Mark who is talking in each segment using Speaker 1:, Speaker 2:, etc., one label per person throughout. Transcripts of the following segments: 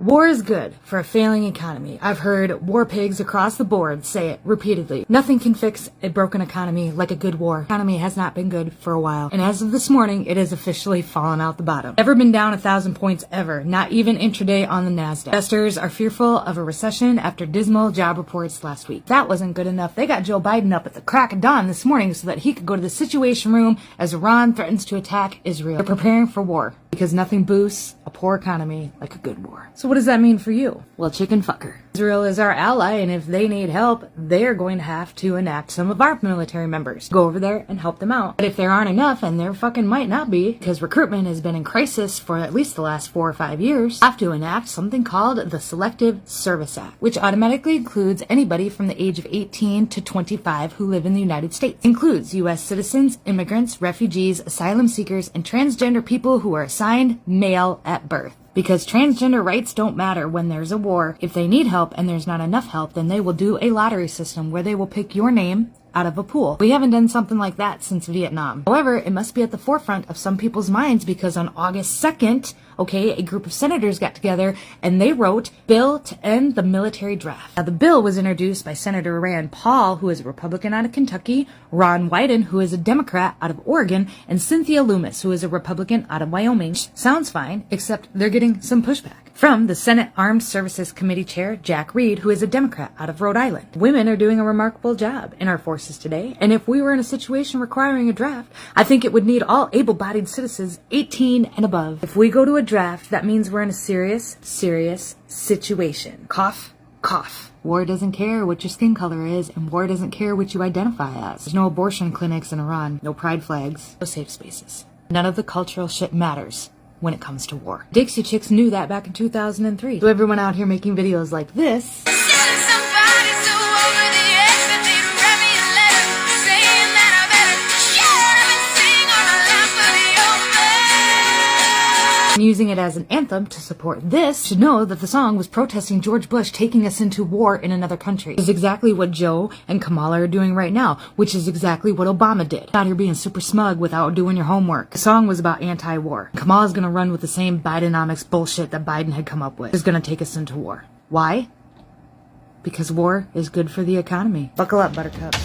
Speaker 1: War is good for a failing economy. I've heard war pigs across the board say it repeatedly. Nothing can fix a broken economy like a good war. The economy has not been good for a while, and as of this morning, it has officially fallen out the bottom. Never been down 1,000 points ever, not even intraday on the NASDAQ. Investors are fearful of a recession after dismal job reports last week. That wasn't good enough. They got Joe Biden up at the crack of dawn this morning so that he could go to the Situation Room as Iran threatens to attack Israel. They're preparing for war because nothing boosts a poor economy like a good war. So what does that mean for you? Well, chicken fucker. Israel is our ally, and if they need help, they are going to have to enact some of our military members. Go over there and help them out. But if there aren't enough, and there fucking might not be, because recruitment has been in crisis for at least the last 4 or 5 years, have to enact something called the Selective Service Act, which automatically includes anybody from the age of 18 to 25 who live in the United States. It includes U.S. citizens, immigrants, refugees, asylum seekers, and transgender people who are assigned male at birth. Because transgender rights don't matter when there's a war. If they need help and there's not enough help, then they will do a lottery system where they will pick your name out of a pool. We haven't done something like that since Vietnam. However, it must be at the forefront of some people's minds because on August 2nd, a group of senators got together and they wrote Bill to End the Military Draft. Now, the bill was introduced by Senator Rand Paul, who is a Republican out of Kentucky, Ron Wyden, who is a Democrat out of Oregon, and Cynthia Loomis, who is a Republican out of Wyoming. Sounds fine, except they're getting some pushback from the Senate Armed Services Committee Chair, Jack Reed, who is a Democrat out of Rhode Island. Women are doing a remarkable job in our forces today, and if we were in a situation requiring a draft, I think it would need all able-bodied citizens 18 and above. If we go to a draft, that means we're in a serious situation. Cough, cough. War doesn't care what your skin color is, and war doesn't care what you identify as. There's no abortion clinics in Iran, no pride flags, no safe spaces. None of the cultural shit matters when it comes to war. Dixie Chicks knew that back in 2003. So everyone out here making videos like this and using it as an anthem to support this should know that the song was protesting George Bush taking us into war in another country. This is exactly what Joe and Kamala are doing right now, which is exactly what Obama did. Out here being super smug without doing your homework. The song was about anti-war. Kamala's gonna run with the same Bidenomics bullshit that Biden had come up with. Is gonna take us into war. Why? Because war is good for the economy. Buckle up, buttercups.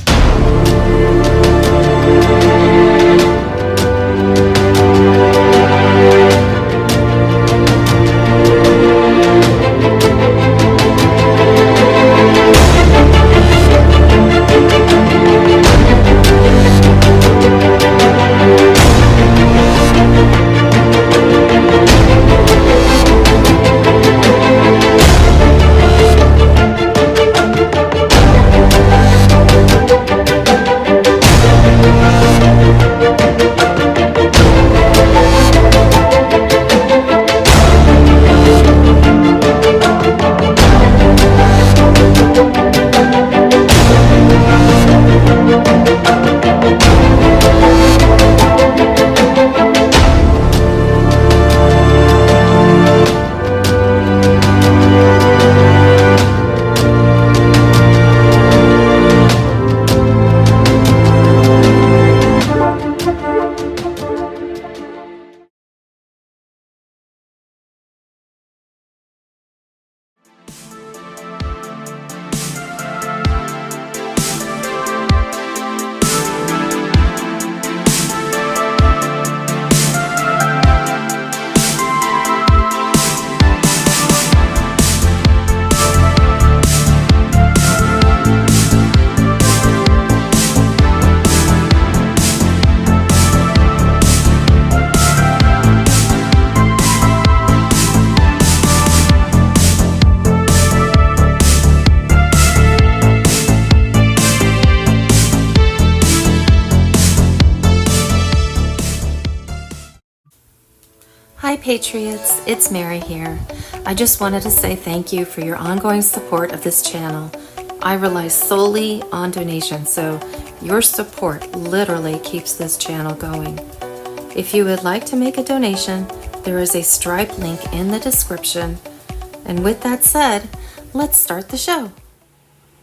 Speaker 2: Hi Patriots, it's Mary here. I just wanted to say thank you for your ongoing support of this channel. I rely solely on donations, so your support literally keeps this channel going. If you would like to make a donation, there is a Stripe link in the description. And with that said, let's start the show.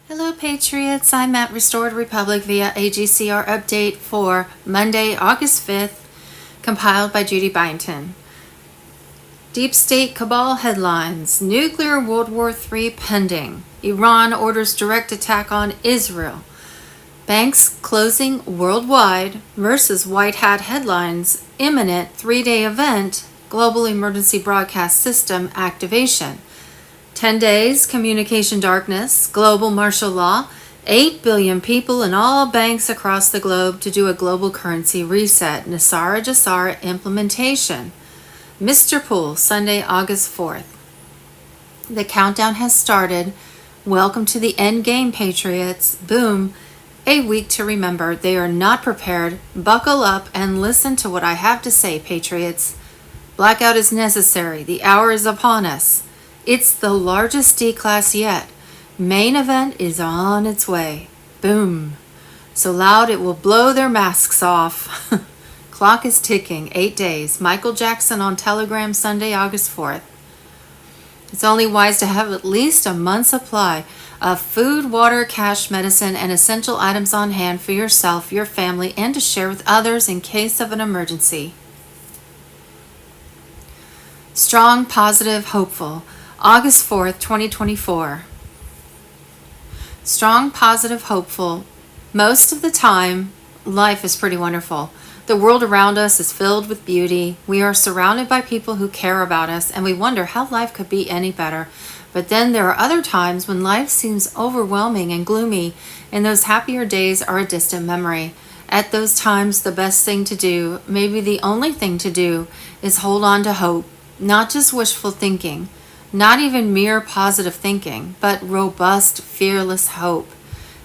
Speaker 2: Hello Patriots, I'm at Restored Republic via a GCR update for Monday, August 5th, compiled by Judy Byington. Deep State Cabal headlines. Nuclear World War III pending. Iran orders direct attack on Israel. Banks closing worldwide versus White Hat headlines. Imminent 3-day event. Global emergency broadcast system activation. 10 days communication darkness. Global martial law. 8 billion people in all banks across the globe to do a global currency reset. Nasara Jasara implementation. Mr. Pool, Sunday, August 4th. The countdown has started. Welcome to the end game, Patriots. Boom. A week to remember. They are not prepared. Buckle up and listen to what I have to say, Patriots. Blackout is necessary. The hour is upon us. It's the largest D-class yet. Main event is on its way. Boom. So loud it will blow their masks off. Clock is ticking. 8 days. Michael Jackson on Telegram, Sunday, August 4th. It's only wise to have at least a month's supply of food, water, cash, medicine, and essential items on hand for yourself, your family, and to share with others in case of an emergency. Strong, positive, hopeful. August 4th, 2024. Strong, positive, hopeful. Most of the time, life is pretty wonderful. The world around us is filled with beauty. We are surrounded by people who care about us, and we wonder how life could be any better. But then there are other times when life seems overwhelming and gloomy, and those happier days are a distant memory. At those times, the best thing to do, maybe the only thing to do, is hold on to hope. Not just wishful thinking, not even mere positive thinking, but robust, fearless hope.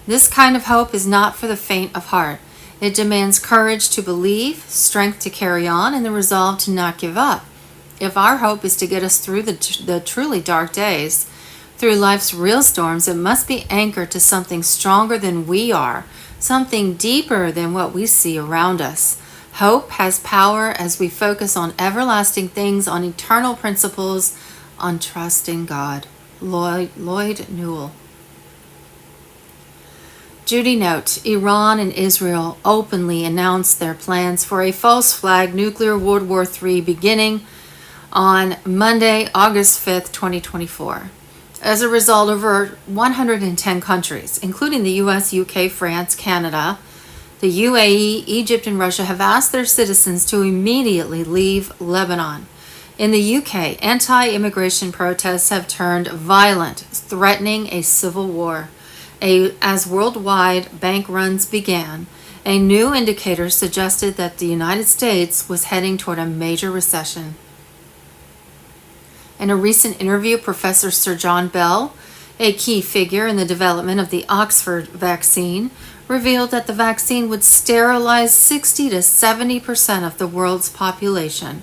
Speaker 2: This kind of hope is not for the faint of heart. It demands courage to believe, strength to carry on, and the resolve to not give up. If our hope is to get us through the truly dark days, through life's real storms, it must be anchored to something stronger than we are, something deeper than what we see around us. Hope has power as we focus on everlasting things, on eternal principles, on trust in God. Lloyd Newell. Judy note, Iran and Israel openly announced their plans for a false flag nuclear World War III beginning on Monday, August 5th, 2024. As a result, over 110 countries, including the US, UK, France, Canada, the UAE, Egypt, and Russia have asked their citizens to immediately leave Lebanon. In the UK, anti-immigration protests have turned violent, threatening a civil war. As worldwide bank runs began, a new indicator suggested that the United States was heading toward a major recession. In a recent interview, Professor Sir John Bell, a key figure in the development of the Oxford vaccine, revealed that the vaccine would sterilize 60 to 70% of the world's population.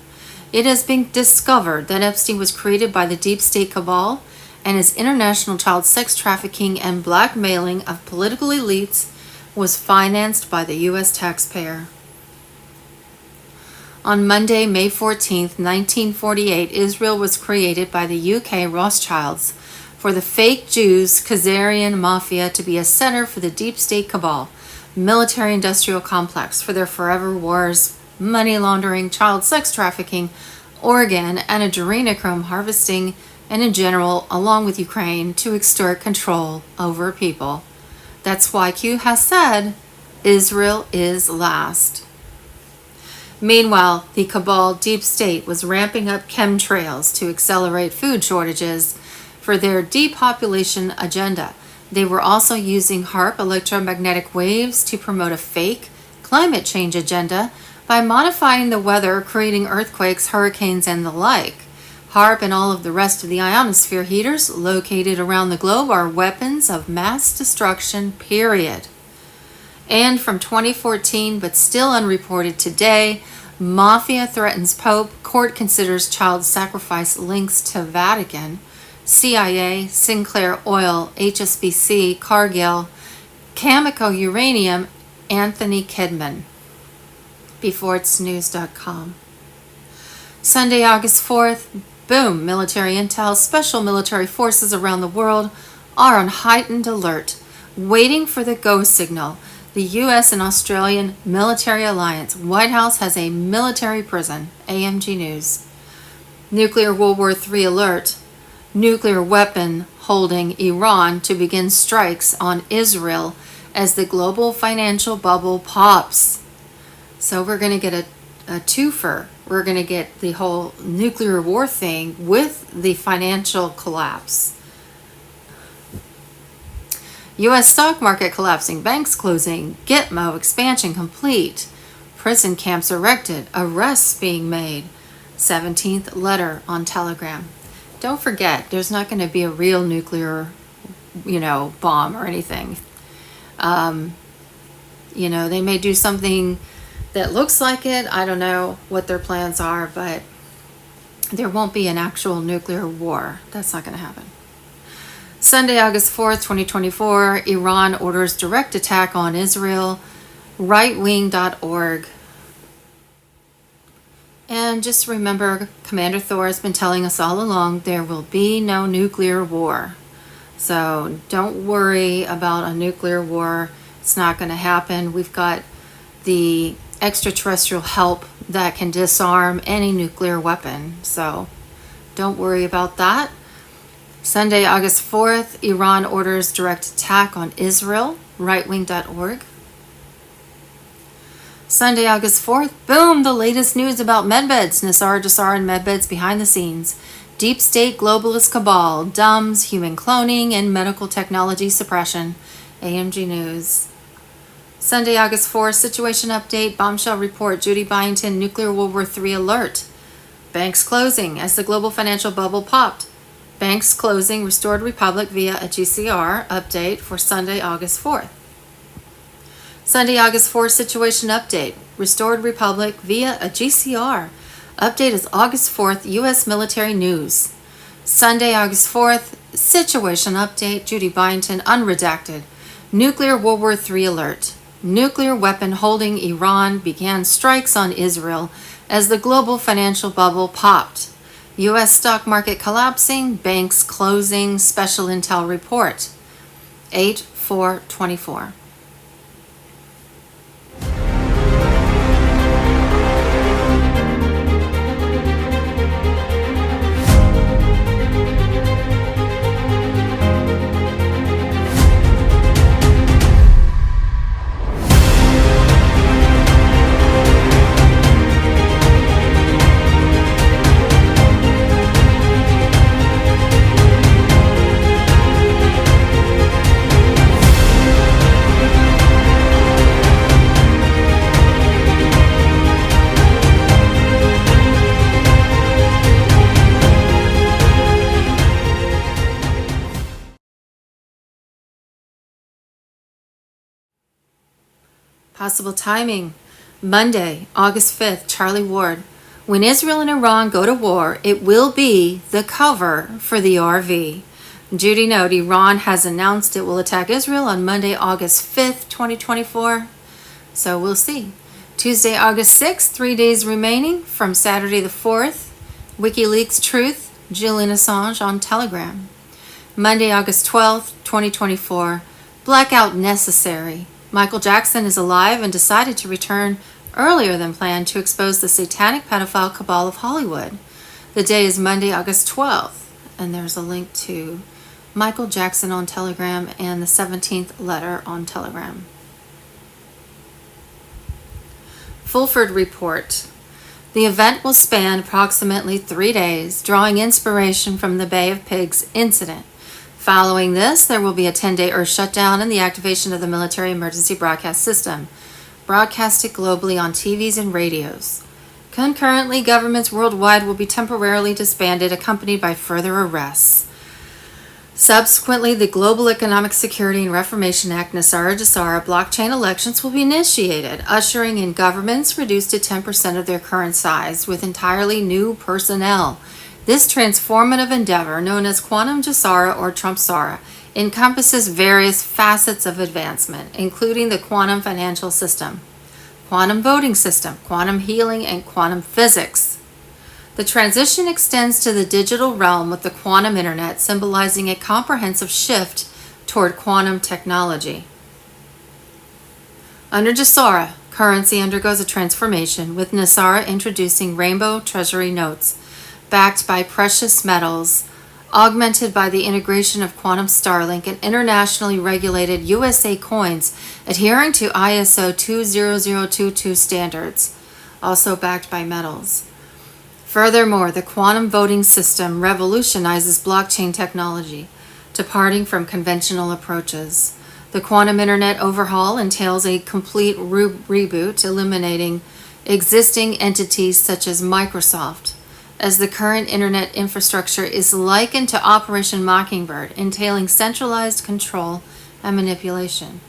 Speaker 2: It has been discovered that Epstein was created by the deep state cabal, and his international child sex trafficking and blackmailing of political elites was financed by the U.S. taxpayer. On Monday, May 14, 1948, Israel was created by the UK Rothschilds for the fake Jews Khazarian mafia to be a center for the deep state cabal, military-industrial complex for their forever wars, money laundering, child sex trafficking, organ and adrenochrome harvesting, and in general, along with Ukraine, to extort control over people. That's why Q has said, Israel is last. Meanwhile, the cabal deep state was ramping up chemtrails to accelerate food shortages for their depopulation agenda. They were also using HAARP electromagnetic waves to promote a fake climate change agenda by modifying the weather, creating earthquakes, hurricanes, and the like. HAARP and all of the rest of the ionosphere heaters located around the globe are weapons of mass destruction, period. And from 2014, but still unreported today, Mafia threatens Pope, court considers child sacrifice links to Vatican, CIA, Sinclair Oil, HSBC, Cargill, Cameco Uranium, Anthony Kidman. BeforeIt'sNews.com. Sunday, August 4th, boom, military intel, special military forces around the world are on heightened alert, waiting for the go signal. The U.S. and Australian military alliance. White House has a military prison. AMG News. Nuclear World War III alert. Nuclear weapon holding Iran to begin strikes on Israel as the global financial bubble pops. So we're going to get a twofer. We're going to get the whole nuclear war thing with the financial collapse. U.S. stock market collapsing, banks closing, Gitmo expansion complete, prison camps erected, arrests being made, 17th letter on Telegram. Don't forget, there's not going to be a real nuclear, bomb or anything. They may do something that looks like it. I don't know what their plans are, but there won't be an actual nuclear war. That's not going to happen. Sunday, August 4th, 2024, Iran orders direct attack on Israel, rightwing.org. And just remember, Commander Thor has been telling us all along, there will be no nuclear war. So don't worry about a nuclear war. It's not going to happen. We've got the extraterrestrial help that can disarm any nuclear weapon. So don't worry about that. Sunday, August 4th, Iran orders direct attack on Israel, rightwing.org. Sunday, August 4th, boom, the latest news about medbeds, Nisara Jasara and medbeds behind the scenes, deep state globalist cabal, DUMBs, human cloning, and medical technology suppression, AMG News. Sunday, August 4th, situation update, bombshell report, Judy Byington, nuclear World War III alert. Banks closing as the global financial bubble popped. Banks closing, restored republic via a GCR update for Sunday, August 4th. Sunday, August 4th, situation update, restored republic via a GCR. Update is August 4th, U.S. military news. Sunday, August 4th, situation update, Judy Byington, unredacted. Nuclear World War III alert. Nuclear weapon holding Iran began strikes on Israel as the global financial bubble popped. U.S. stock market collapsing, banks closing, special intel report. 8/4/24. Possible timing. Monday, August 5th, Charlie Ward. When Israel and Iran go to war, it will be the cover for the RV. Judy note, Iran has announced it will attack Israel on Monday, August 5th, 2024. So we'll see. Tuesday, August 6th, 3 days remaining from Saturday the 4th. WikiLeaks Truth, Julian Assange on Telegram. Monday, August 12th, 2024. Blackout necessary. Michael Jackson is alive and decided to return earlier than planned to expose the satanic pedophile cabal of Hollywood. The day is Monday, August 12th, and there's a link to Michael Jackson on Telegram and the 17th letter on Telegram. Fulford Report. The event will span approximately 3 days, drawing inspiration from the Bay of Pigs incident. Following this, there will be a 10-day Earth shutdown and the activation of the military emergency broadcast system, broadcasted globally on TVs and radios. Concurrently, governments worldwide will be temporarily disbanded, accompanied by further arrests. Subsequently, the Global Economic Security and Reformation Act, Nisara Jasara, blockchain elections will be initiated, ushering in governments reduced to 10% of their current size with entirely new personnel. This transformative endeavor, known as Quantum Jasara or Trumpsara, encompasses various facets of advancement, including the quantum financial system, quantum voting system, quantum healing, and quantum physics. The transition extends to the digital realm with the quantum internet, symbolizing a comprehensive shift toward quantum technology. Under Jasara, currency undergoes a transformation, with Nisara introducing rainbow treasury notes. backed by precious metals, augmented by the integration of quantum Starlink and internationally regulated USA coins adhering to ISO 20022 standards, also backed by metals. Furthermore, the quantum voting system revolutionizes blockchain technology, departing from conventional approaches. The quantum internet overhaul entails a complete reboot, eliminating existing entities such as Microsoft, as the current internet infrastructure is likened to Operation Mockingbird, entailing centralized control and manipulation.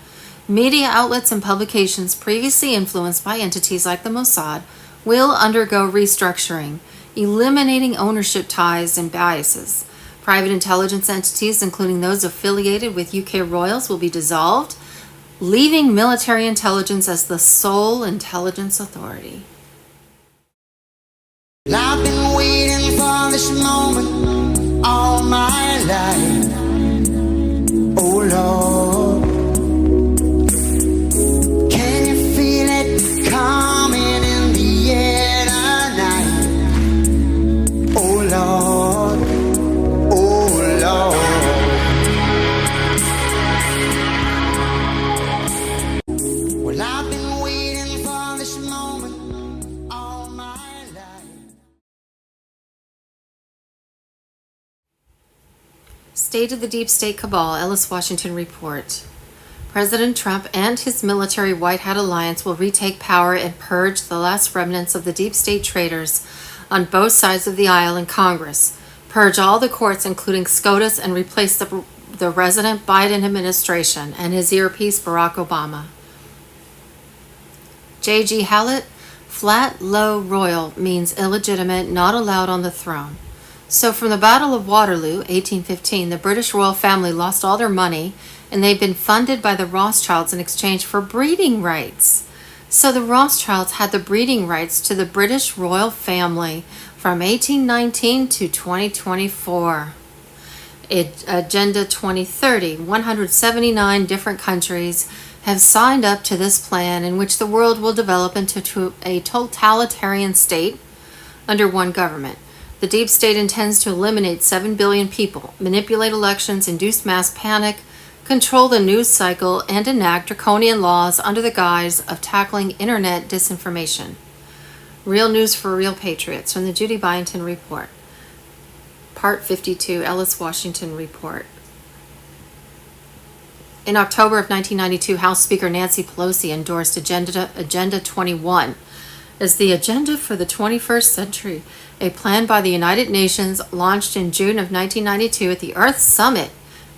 Speaker 2: Media outlets and publications previously influenced by entities like the Mossad will undergo restructuring, eliminating ownership ties and biases. Private intelligence entities, including those affiliated with UK royals, will be dissolved, leaving military intelligence as the sole intelligence authority.
Speaker 3: I've been waiting for this moment all my life. Oh Lord, can you feel it coming in the air tonight? Oh Lord, oh Lord. Well, I've been waiting for this moment all my life.
Speaker 2: State of the Deep State Cabal, Ellis Washington Report. President Trump and his military White Hat alliance will retake power and purge the last remnants of the deep state traitors on both sides of the aisle in Congress, purge all the courts, including SCOTUS, and replace the resident Biden administration and his earpiece Barack Obama. J.G. Hallett, flat, low, royal means illegitimate, not allowed on the throne. So from the Battle of Waterloo, 1815, the British royal family lost all their money, and they've been funded by the Rothschilds in exchange for breeding rights. So the Rothschilds had the breeding rights to the British royal family from 1819 to 2024. Agenda 2030, 179 different countries have signed up to this plan, in which the world will develop into a totalitarian state under one government. The deep state intends to eliminate 7 billion people, manipulate elections, induce mass panic, control the news cycle, and enact draconian laws under the guise of tackling internet disinformation. Real news for real patriots from the Judy Byington Report. Part 52, Ellis Washington Report. In October of 1992, House Speaker Nancy Pelosi endorsed Agenda 21 as the agenda for the 21st century, a plan by the United Nations launched in June of 1992 at the Earth Summit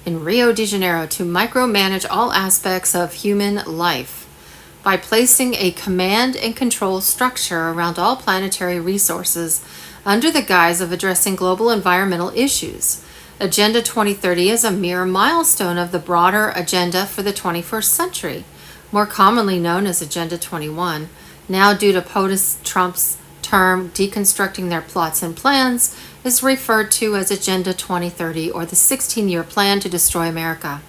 Speaker 2: in Rio de Janeiro to micromanage all aspects of human life by placing a command and control structure around all planetary resources under the guise of addressing global environmental issues. Agenda 2030 is a mere milestone of the broader agenda for the 21st century, more commonly known as Agenda 21. Now, due to POTUS, Trump's term deconstructing their plots and plans is referred to as Agenda 2030, or the 16-year plan to destroy America.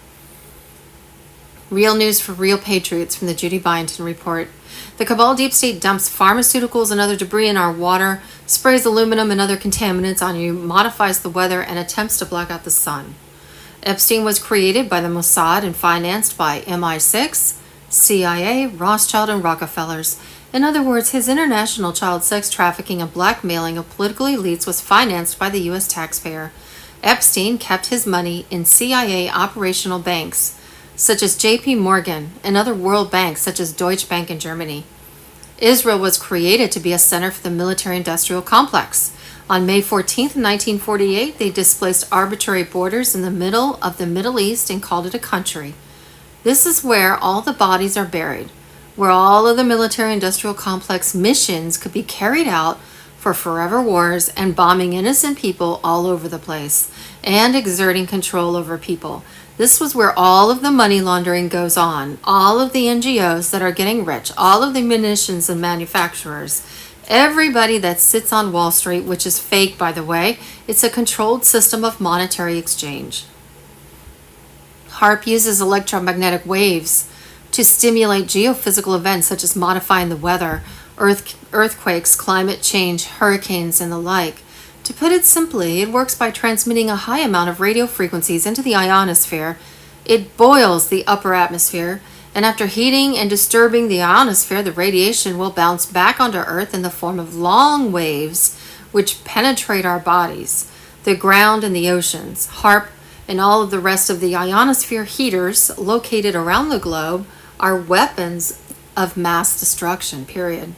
Speaker 2: Real news for real patriots from the Judy Byington Report. The cabal deep state dumps pharmaceuticals and other debris in our water, sprays aluminum and other contaminants on you, modifies the weather, and attempts to black out the sun. Epstein was created by the Mossad and financed by MI6, CIA, Rothschild, and Rockefellers. In other words, his international child sex trafficking and blackmailing of political elites was financed by the U.S. taxpayer. Epstein kept his money in CIA operational banks, such as J.P. Morgan, and other world banks, such as Deutsche Bank in Germany. Israel was created to be a center for the military-industrial complex. On May 14, 1948, they displaced arbitrary borders in the middle of the Middle East and called it a country. This is where all the bodies are buried, where all of the military-industrial complex missions could be carried out for forever wars and bombing innocent people all over the place and exerting control over people. This was where all of the money laundering goes on, all of the NGOs that are getting rich, all of the munitions and manufacturers, everybody that sits on Wall Street, which is fake, by the way. It's a controlled system of monetary exchange. HAARP uses electromagnetic waves to stimulate geophysical events such as modifying the weather, earthquakes, climate change, hurricanes, and the like. To put it simply, it works by transmitting a high amount of radio frequencies into the ionosphere. It boils the upper atmosphere, and after heating and disturbing the ionosphere, the radiation will bounce back onto Earth in the form of long waves which penetrate our bodies, the ground, and the oceans. HAARP and all of the rest of the ionosphere heaters located around the globe are weapons of mass destruction, period.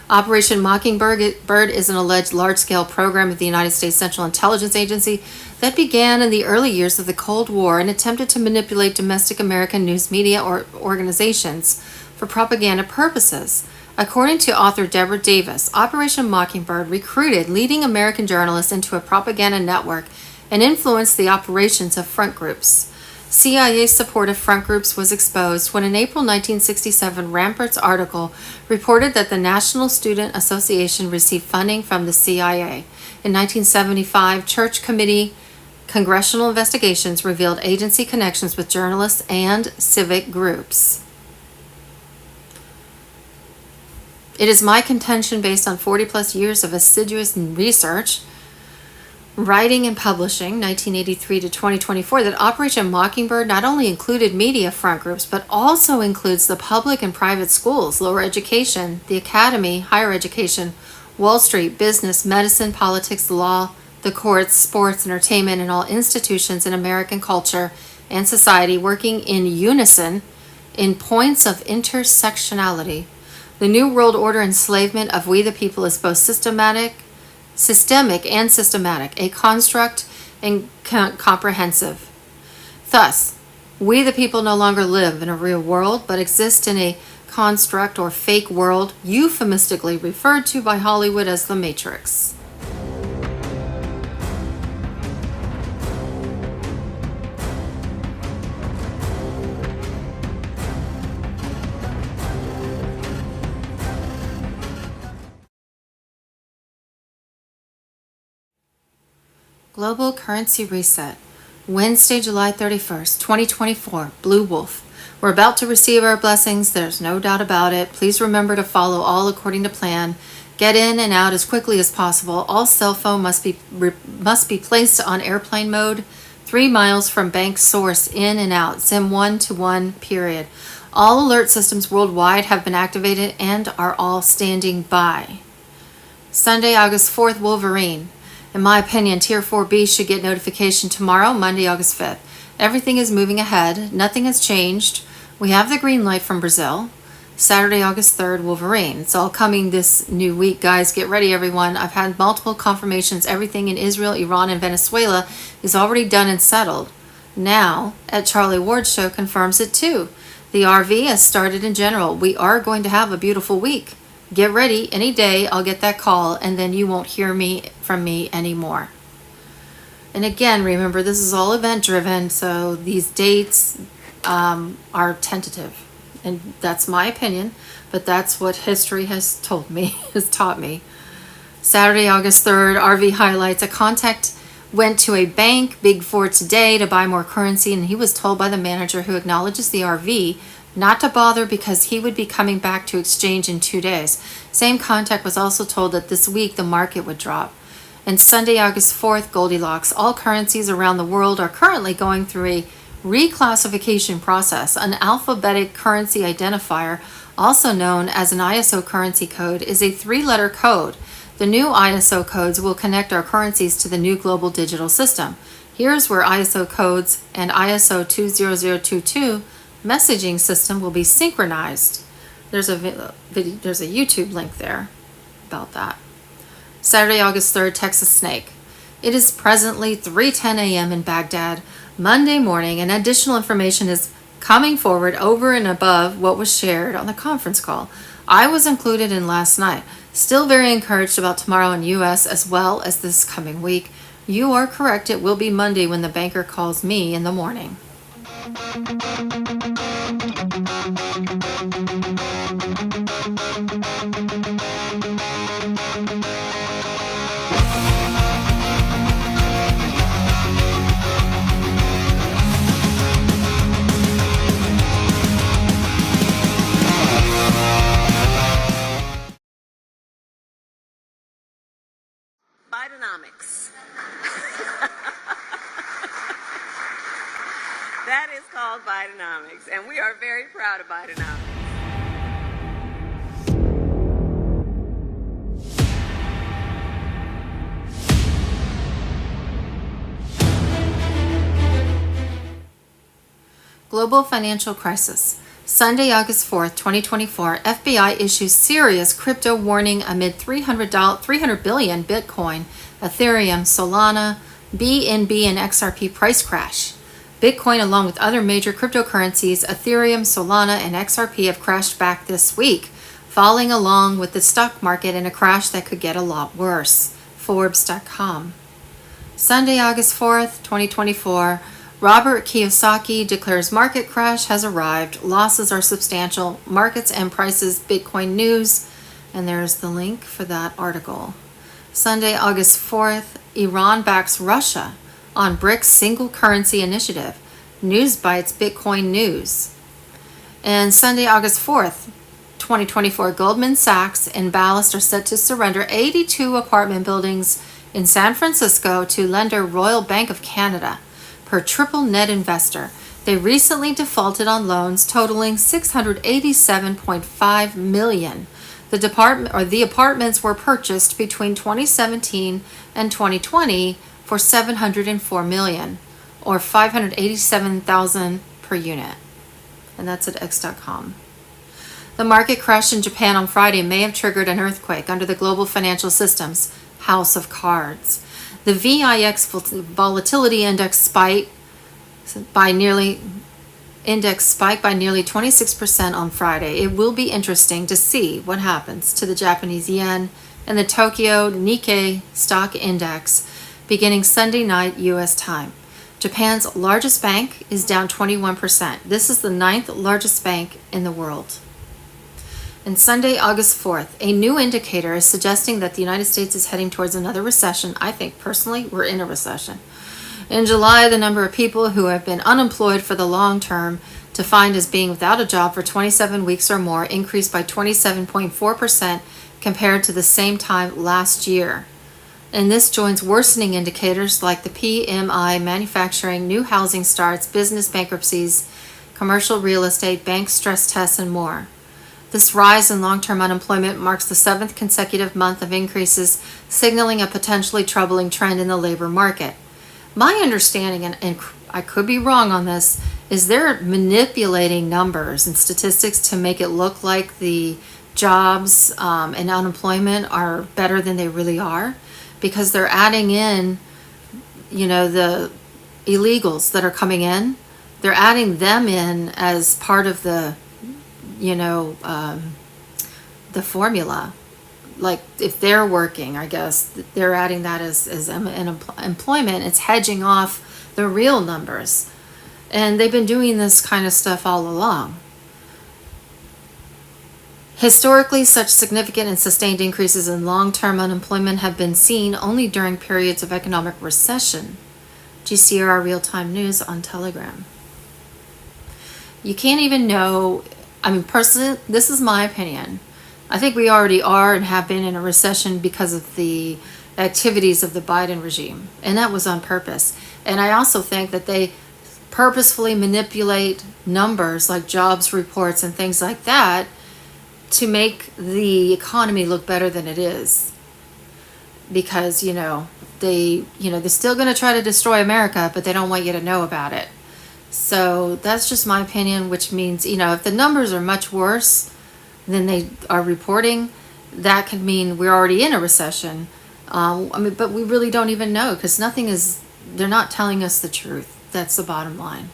Speaker 2: Operation Mockingbird is an alleged large-scale program of the United States Central Intelligence Agency that began in the early years of the Cold War and attempted to manipulate domestic American news media or organizations for propaganda purposes. According to author Deborah Davis, Operation Mockingbird recruited leading American journalists into a propaganda network and influenced the operations of front groups. CIA support of front groups was exposed when an April 1967 Ramparts article reported that the National Student Association received funding from the CIA. In 1975, Church Committee congressional investigations revealed agency connections with journalists and civic groups. It is my contention, based on 40 plus years of assiduous research, writing and publishing, 1983 to 2024, that Operation Mockingbird not only included media front groups, but also includes the public and private schools, lower education, the academy, higher education, Wall Street, business, medicine, politics, law, the courts, sports, entertainment, and all institutions in American culture and society working in unison in points of intersectionality. The New World Order enslavement of we the people is both systemic and systematic, a construct and comprehensive. Thus, we the people no longer live in a real world, but exist in a construct or fake world, euphemistically referred to by Hollywood as the Matrix. Global Currency Reset, Wednesday, July 31st, 2024, Blue Wolf. We're about to receive our blessings. There's no doubt about it. Please remember to follow all according to plan. Get in and out as quickly as possible. All cell phone must be placed on airplane mode 3 miles from bank source, in and out. SIM 1 to 1, period. All alert systems worldwide have been activated and are all standing by. Sunday, August 4th, Wolverine. In my opinion, Tier 4B should get notification tomorrow, Monday, August 5th. Everything is moving ahead. Nothing has changed. We have the green light from Brazil. Saturday, August 3rd, Wolverine. It's all coming this new week, guys. Get ready, everyone. I've had multiple confirmations. Everything in Israel, Iran, and Venezuela is already done and settled. Now, at Charlie Ward's show confirms it too. The RV has started in general. We are going to have a beautiful week. Get ready. Any day I'll get that call, and then you won't hear from me anymore. And again, remember, this is all event driven, so these dates are tentative. And that's my opinion, but that's what history has told me, has taught me. Saturday, August 3rd, RV highlights. A contact went to a bank, Big Four today, to buy more currency, and he was told by the manager, who acknowledges the RV, not to bother because he would be coming back to exchange in 2 days. Same contact was also told that this week the market would drop. And Sunday, August 4th, Goldilocks. All currencies around the world are currently going through a reclassification process. An alphabetic currency identifier, also known as an ISO currency code, is a 3-letter code. The new ISO codes will connect our currencies to the new global digital system. Here's where ISO codes and ISO 20022 messaging system will be synchronized. There's a YouTube link there about that. Saturday, August 3rd, Texas Snake. It is presently 3:10 a.m. in Baghdad, Monday morning, and additional information is coming forward over and above what was shared on the conference call. I was included in last night. Still very encouraged about tomorrow in U.S. as well as this coming week. You are correct, it will be Monday when the banker calls me in the morning.
Speaker 4: Bidenomics. That is called Bidenomics, and we are very proud of Bidenomics.
Speaker 2: Global financial crisis. Sunday, August 4th, 2024, FBI issues serious crypto warning amid $300 billion Bitcoin, Ethereum, Solana, BNB, and XRP price crash. Bitcoin, along with other major cryptocurrencies, Ethereum, Solana, and XRP have crashed back this week, falling along with the stock market in a crash that could get a lot worse. Forbes.com. Sunday, August 4th, 2024, Robert Kiyosaki declares market crash has arrived. Losses are substantial. Markets and prices, Bitcoin news. And there's the link for that article. Sunday, August 4th, Iran backs Russia on BRICS single currency initiative. News bites Bitcoin news. And Sunday, August 4th, 2024, Goldman Sachs and Ballast are set to surrender 82 apartment buildings in San Francisco to lender Royal Bank of Canada. Per triple net investor, they recently defaulted on loans totaling $687.5 million. The apartments were purchased between 2017 and 2020 for $704 million, or $587,000 per unit. And that's at X.com. The market crash in Japan on Friday may have triggered an earthquake under the global financial system's house of cards. The VIX volatility index spiked by nearly 26% on Friday. It will be interesting to see what happens to the Japanese yen and the Tokyo Nikkei stock index beginning Sunday night U.S. time. Japan's largest bank is down 21%. This is the 9th largest bank in the world. And Sunday, August 4th, a new indicator is suggesting that the United States is heading towards another recession. I think personally we're in a recession. In July, the number of people who have been unemployed for the long term, defined as being without a job for 27 weeks or more, increased by 27.4% compared to the same time last year. And this joins worsening indicators like the PMI, manufacturing, new housing starts, business bankruptcies, commercial real estate, bank stress tests, and more. This rise in long-term unemployment marks the 7th consecutive month of increases, signaling a potentially troubling trend in the labor market. My understanding, and I could be wrong on this, is they're manipulating numbers and statistics to make it look like the jobs and unemployment are better than they really are, because they're adding in, the illegals that are coming in. They're adding them in as part of the the formula. Like if they're working, I guess they're adding that as employment. It's hedging off the real numbers. And they've been doing this kind of stuff all along. Historically, such significant and sustained increases in long-term unemployment have been seen only during periods of economic recession. GCR real-time news on Telegram. You can't even know. Personally, this is my opinion. I think we already are and have been in a recession because of the activities of the Biden regime. And that was on purpose. And I also think that they purposefully manipulate numbers like jobs reports and things like that to make the economy look better than it is. Because, they're still going to try to destroy America, but they don't want you to know about it. So that's just my opinion, which means, if the numbers are much worse than they are reporting, that could mean we're already in a recession. But we really don't even know because they're not telling us the truth. That's the bottom line.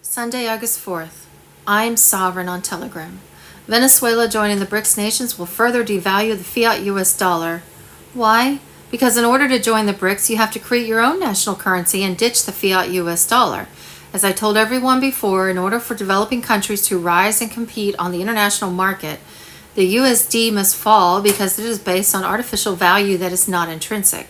Speaker 2: Sunday, August 4th. I'm sovereign on Telegram. Venezuela joining the BRICS nations will further devalue the fiat US dollar. Why? Because in order to join the BRICS, you have to create your own national currency and ditch the fiat US dollar. As I told everyone before, in order for developing countries to rise and compete on the international market, the USD must fall because it is based on artificial value that is not intrinsic.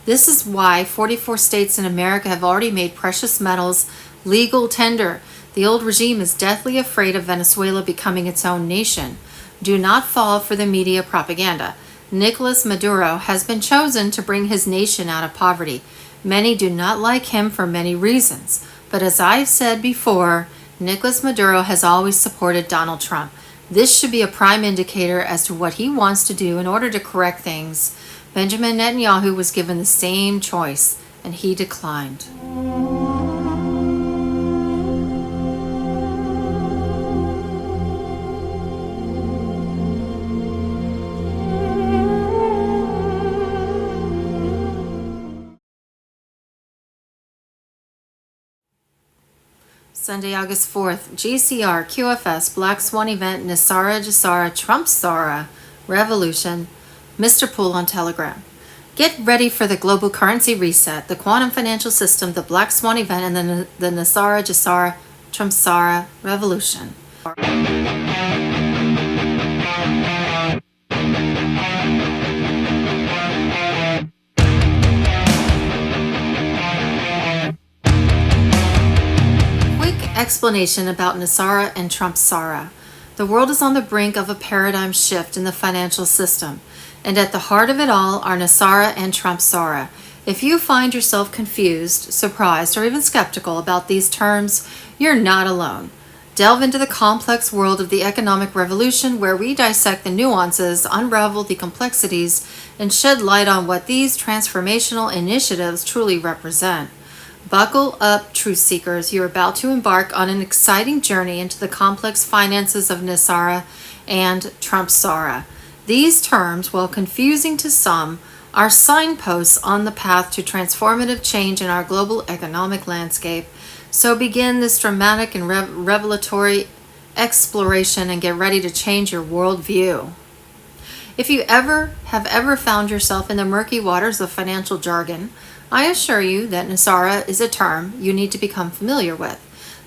Speaker 2: This is why 44 states in America have already made precious metals legal tender. The old regime is deathly afraid of Venezuela becoming its own nation. Do not fall for the media propaganda. Nicolas Maduro has been chosen to bring his nation out of poverty. Many do not like him for many reasons. But as I've said before, Nicolas Maduro has always supported Donald Trump. This should be a prime indicator as to what he wants to do in order to correct things. Benjamin Netanyahu was given the same choice, and he declined. Sunday, August 4th, GCR, QFS, Black Swan Event, Nisara, Jasara, Trump Sara, Revolution, Mr. Pool on Telegram. Get ready for the global currency reset, the quantum financial system, the Black Swan Event, and the Nisara, Jasara, Trump Sara, Revolution. Explanation about Nisara and Trump Sara. The world is on the brink of a paradigm shift in the financial system, and at the heart of it all are Nisara and Trump Sara. If you find yourself confused, surprised, or even skeptical about these terms, you're not alone. Delve into the complex world of the economic revolution where we dissect the nuances, unravel the complexities, and shed light on what these transformational initiatives truly represent. Buckle up, truth seekers. You're about to embark on an exciting journey into the complex finances of Nisara and Trump Sara. These terms, while confusing to some, are signposts on the path to transformative change in our global economic landscape. So begin this dramatic and revelatory exploration and get ready to change your worldview. If you have ever found yourself in the murky waters of financial jargon, I assure you that Nisara is a term you need to become familiar with.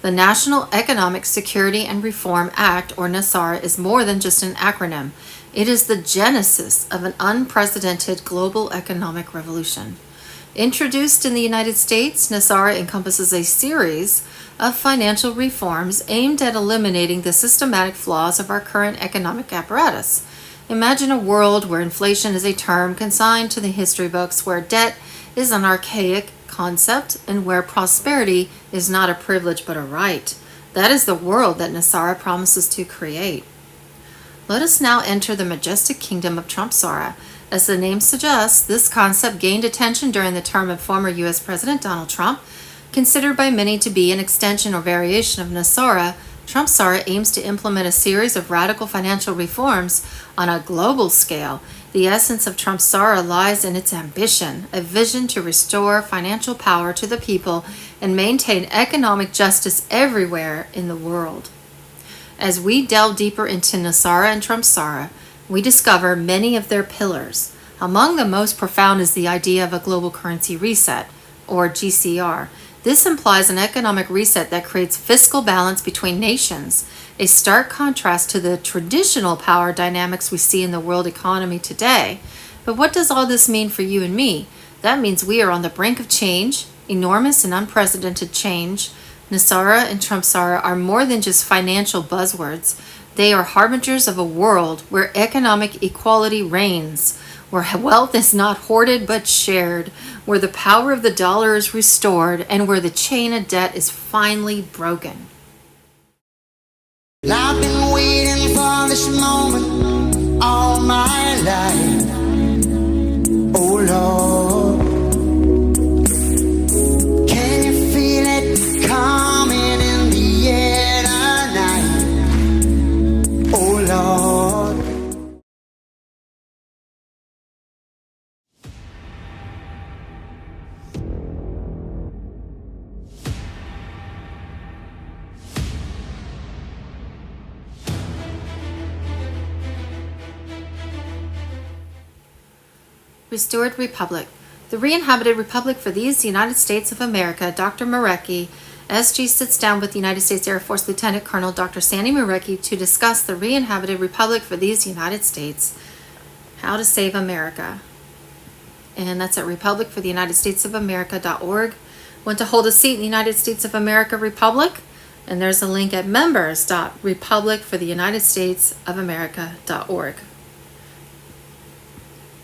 Speaker 2: The National Economic Security and Reform Act, or Nisara, is more than just an acronym. It is the genesis of an unprecedented global economic revolution. Introduced in the United States, Nisara encompasses a series of financial reforms aimed at eliminating the systematic flaws of our current economic apparatus. Imagine a world where inflation is a term consigned to the history books, where debt is an archaic concept, and where prosperity is not a privilege but a right. That is the world that Nisara promises to create. Let us now enter the majestic kingdom of Trump Sara. As the name suggests, this concept gained attention during the term of former U.S. President Donald Trump. Considered by many to be an extension or variation of Nisara, Trump Sara aims to implement a series of radical financial reforms on a global scale. The essence of Trump Sara lies in its ambition, a vision to restore financial power to the people and maintain economic justice everywhere in the world. As we delve deeper into Nisara and Trump Sara, we discover many of their pillars. Among the most profound is the idea of a global currency reset, or GCR. This implies an economic reset that creates fiscal balance between nations, a stark contrast to the traditional power dynamics we see in the world economy today. But what does all this mean for you and me? That means we are on the brink of change, enormous and unprecedented change. Nisara and Trump Sara are more than just financial buzzwords. They are harbingers of a world where economic equality reigns, where wealth is not hoarded but shared, where the power of the dollar is restored, and where the chain of debt is finally broken.
Speaker 3: I've been waiting for this moment all my life. Oh Lord, can you feel it coming in the air tonight? Oh Lord.
Speaker 2: Restored Republic. The re-inhabited Republic for these United States of America, Dr. Marecki, SG sits down with United States Air Force Lieutenant Colonel Dr. Sandy Marecki to discuss the re-inhabited Republic for these United States. How to Save America. And that's at republicfortheunitedstatesofamerica.org. Want to hold a seat in the United States of America Republic? And there's a link at members.republicfortheunitedstatesofamerica.org.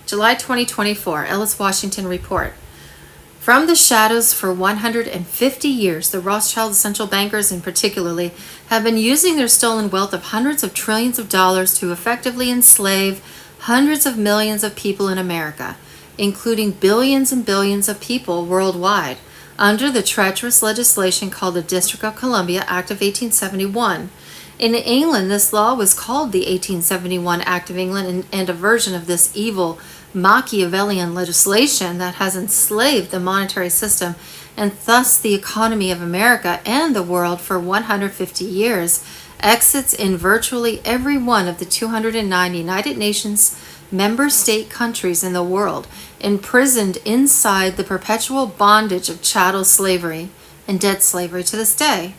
Speaker 2: July 2024, Ellis Washington Report. From the shadows for 150 years, the Rothschild central bankers in particularly have been using their stolen wealth of hundreds of trillions of dollars to effectively enslave hundreds of millions of people in America, including billions and billions of people worldwide, under the treacherous legislation called the District of Columbia Act of 1871. In England, this law was called the 1871 Act of England, and a version of this evil Machiavellian legislation that has enslaved the monetary system and thus the economy of America and the world for 150 years, exits in virtually every one of the 209 United Nations member state countries in the world, imprisoned inside the perpetual bondage of chattel slavery and debt slavery to this day.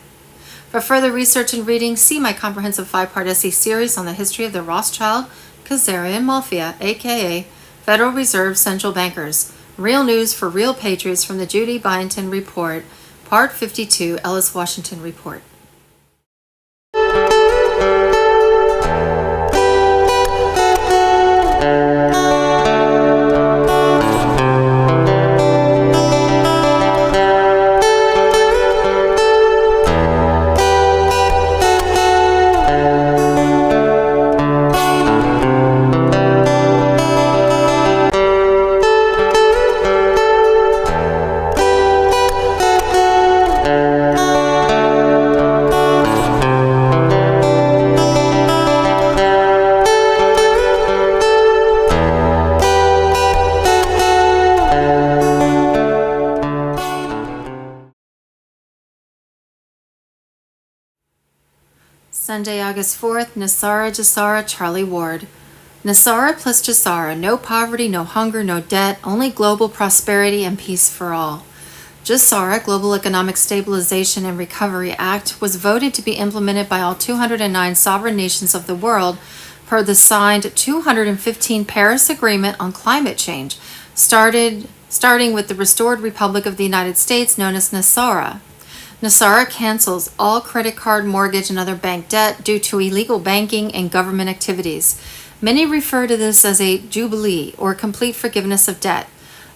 Speaker 2: For further research and reading, see my comprehensive 5-part essay series on the history of the Rothschild, Khazarian Mafia, aka Federal Reserve Central Bankers. Real news for real patriots from the Judy Byington Report, Part 52, Ellis Washington Report. Sunday, August 4th, Nasara, Jasara, Charlie Ward. Nasara plus Jasara, no poverty, no hunger, no debt, only global prosperity and peace for all. GCR, Global Economic Stabilization and Recovery Act, was voted to be implemented by all 209 sovereign nations of the world per the signed 215 Paris Agreement on Climate Change, starting with the Restored Republic of the United States known as Nasara. Nasara cancels all credit card, mortgage, and other bank debt due to illegal banking and government activities. Many refer to this as a jubilee or complete forgiveness of debt.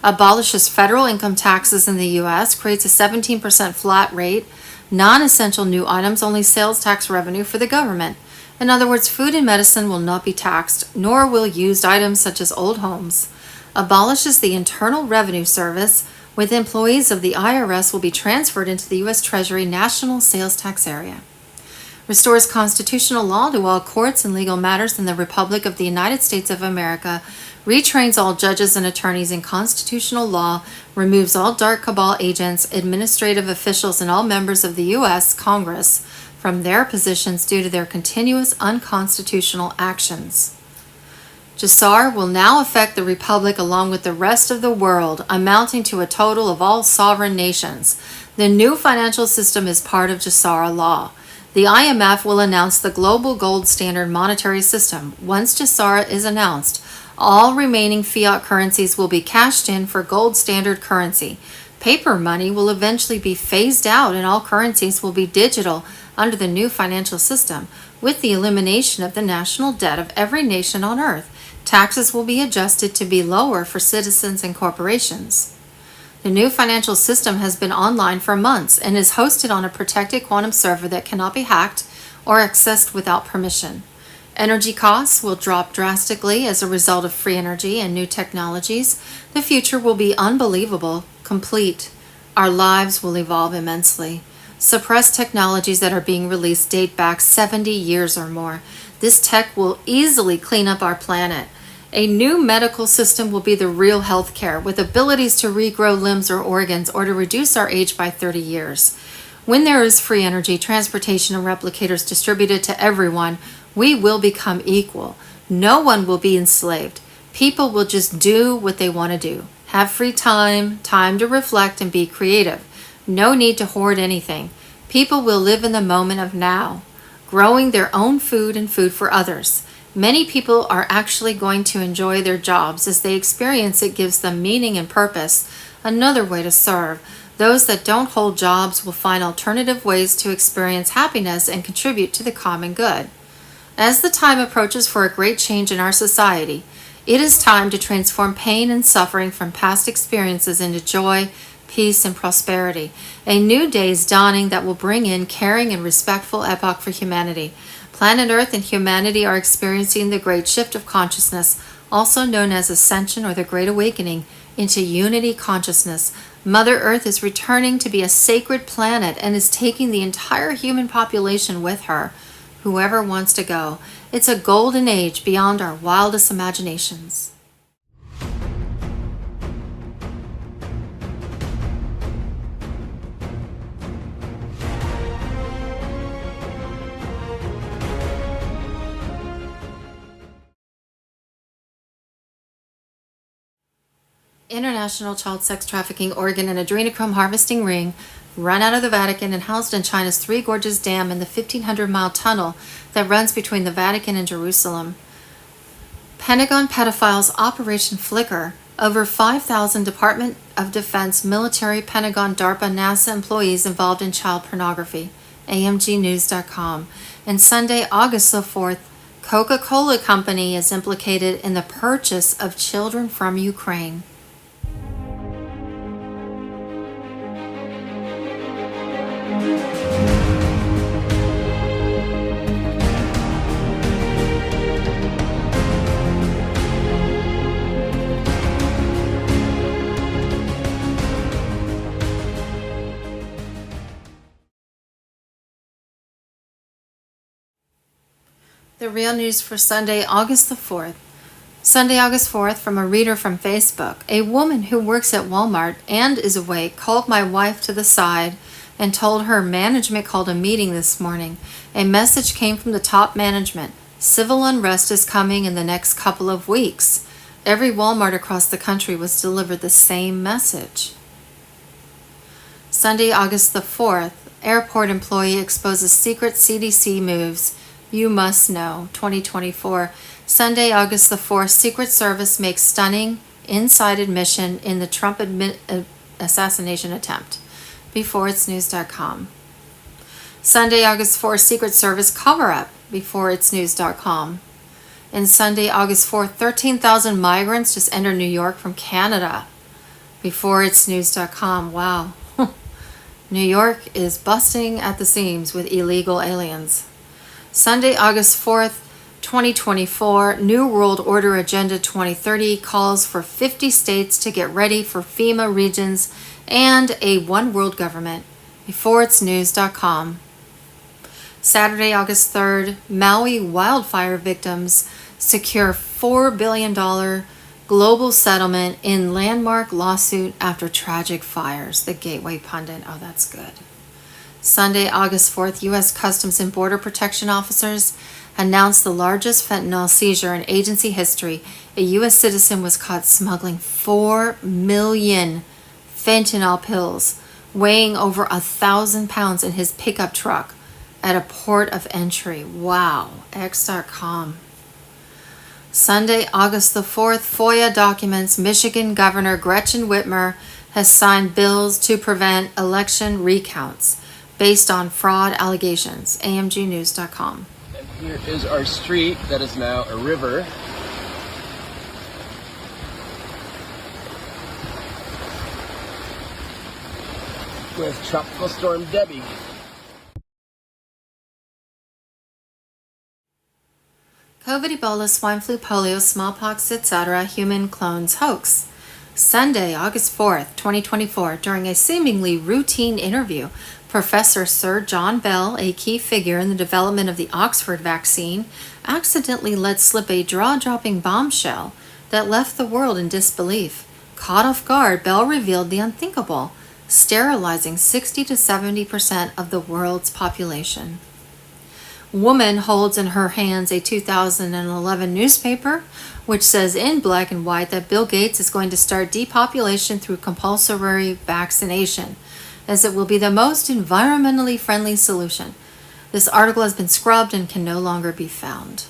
Speaker 2: Abolishes federal income taxes in the U.S., creates a 17% flat rate, non-essential new items only sales tax revenue for the government. In other words, food and medicine will not be taxed, nor will used items such as old homes. Abolishes the Internal Revenue Service, with employees of the IRS will be transferred into the U.S. Treasury National Sales Tax Area. Restores constitutional law to all courts and legal matters in the Republic of the United States of America, retrains all judges and attorneys in constitutional law, removes all dark cabal agents, administrative officials, and all members of the U.S. Congress from their positions due to their continuous unconstitutional actions. GCR will now affect the Republic along with the rest of the world, amounting to a total of all sovereign nations. The new financial system is part of GCR law. The IMF will announce the global gold standard monetary system. Once GCR is announced, all remaining fiat currencies will be cashed in for gold standard currency. Paper money will eventually be phased out and all currencies will be digital under the new financial system, with the elimination of the national debt of every nation on earth. Taxes will be adjusted to be lower for citizens and corporations. The new financial system has been online for months and is hosted on a protected quantum server that cannot be hacked or accessed without permission. Energy costs will drop drastically as a result of free energy and new technologies. The future will be unbelievable, complete. Our lives will evolve immensely. Suppressed technologies that are being released date back 70 years or more. This tech will easily clean up our planet. A new medical system will be the real health care, with abilities to regrow limbs or organs or to reduce our age by 30 years. When there is free energy, transportation, and replicators distributed to everyone, we will become equal. No one will be enslaved. People will just do what they want to do. Have free time, time to reflect and be creative. No need to hoard anything. People will live in the moment of now, growing their own food and food for others. Many people are actually going to enjoy their jobs as they experience it gives them meaning and purpose, another way to serve. Those that don't hold jobs will find alternative ways to experience happiness and contribute to the common good. As the time approaches for a great change in our society, it is time to transform pain and suffering from past experiences into joy, peace, and prosperity. A new day is dawning that will bring in caring and respectful epoch for humanity. Planet Earth and humanity are experiencing the great shift of consciousness, also known as ascension or the Great Awakening, into unity consciousness. Mother Earth is returning to be a sacred planet and is taking the entire human population with her. Whoever wants to go. It's a golden age beyond our wildest imaginations. International child sex trafficking organ and adrenochrome harvesting ring run out of the Vatican and housed in China's Three Gorges Dam in the 1,500-mile tunnel that runs between the Vatican and Jerusalem. Pentagon pedophiles Operation Flicker. Over 5,000 Department of Defense, military, Pentagon, DARPA, NASA employees involved in child pornography. AMGnews.com. And Sunday, August the 4th, Coca-Cola Company is implicated in the purchase of children from Ukraine. The real news for Sunday, August the 4th. Sunday, August 4th, from a reader from Facebook. A woman who works at Walmart and is awake called my wife to the side and told her management called a meeting this morning. A message came from the top management. Civil unrest is coming in the next couple of weeks. Every Walmart across the country was delivered the same message. Sunday, August the 4th. Airport employee exposes secret CDC moves. You must know, 2024. Sunday, August the 4th, Secret Service makes stunning inside admission in the Trump assassination attempt. BeforeIt'sNews.com. Sunday, August 4th, Secret Service cover-up. BeforeIt'sNews.com. And Sunday, August 4th, 13,000 migrants just entered New York from Canada. BeforeIt'sNews.com. Wow. New York is busting at the seams with illegal aliens. Sunday, August 4th, 2024, New World Order Agenda 2030 calls for 50 states to get ready for FEMA regions and a one world government. BeforeIt'sNews.com. Saturday, August 3rd, Maui wildfire victims secure $4 billion global settlement in landmark lawsuit after tragic fires. The Gateway Pundit. Oh, that's good. Sunday, August 4th, U.S. Customs and Border Protection officers announced the largest fentanyl seizure in agency history. A U.S. citizen was caught smuggling 4 million fentanyl pills, weighing over 1,000 pounds in his pickup truck at a port of entry. Wow. X.com. Sunday, August the 4th, FOIA documents Michigan Governor Gretchen Whitmer has signed bills to prevent election recounts based on fraud allegations. AMGnews.com.
Speaker 5: And here is our street that is now a river. With Tropical Storm Debbie.
Speaker 2: COVID, Ebola, swine flu, polio, smallpox, etc. human clones hoax. Sunday, August 4th, 2024, during a seemingly routine interview, Professor Sir John Bell, a key figure in the development of the Oxford vaccine, accidentally let slip a jaw-dropping bombshell that left the world in disbelief. Caught off guard, Bell revealed the unthinkable, sterilizing 60 to 70% of the world's population. Woman holds in her hands a 2011 newspaper which says in black and white that Bill Gates is going to start depopulation through compulsory vaccination, as it will be the most environmentally friendly solution. This article has been scrubbed and can no longer be found.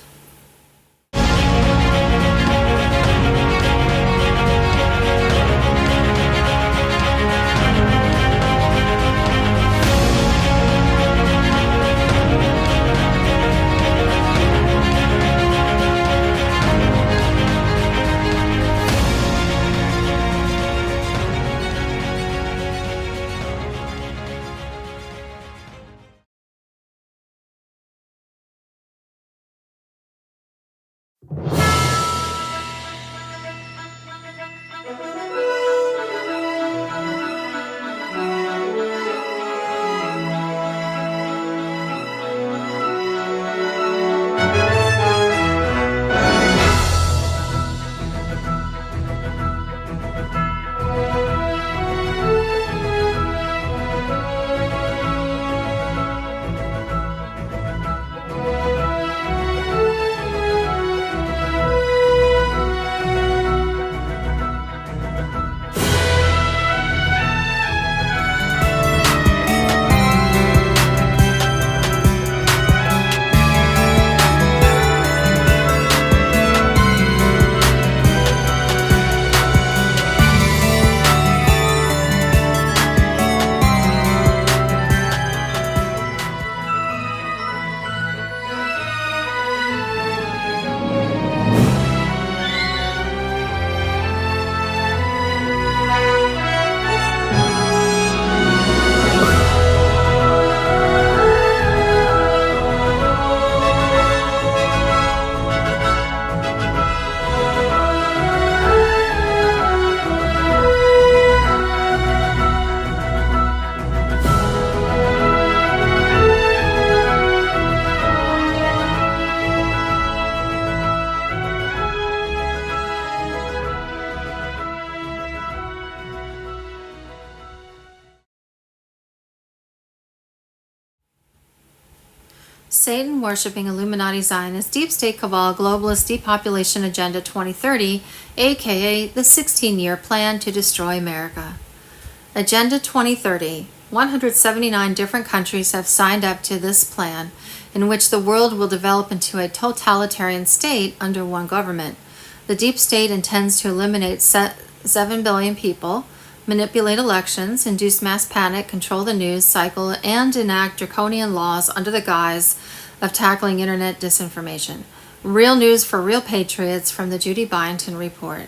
Speaker 2: Satan worshipping Illuminati Zionist deep state cabal globalist depopulation agenda 2030, aka the 16-year plan to destroy America. Agenda 2030. 179 different countries have signed up to this plan, in which the world will develop into a totalitarian state under one government. The deep state intends to eliminate 7 billion people, manipulate elections, induce mass panic, control the news cycle, and enact draconian laws under the guise of tackling internet disinformation. Real news for real patriots from the Judy Byington Report.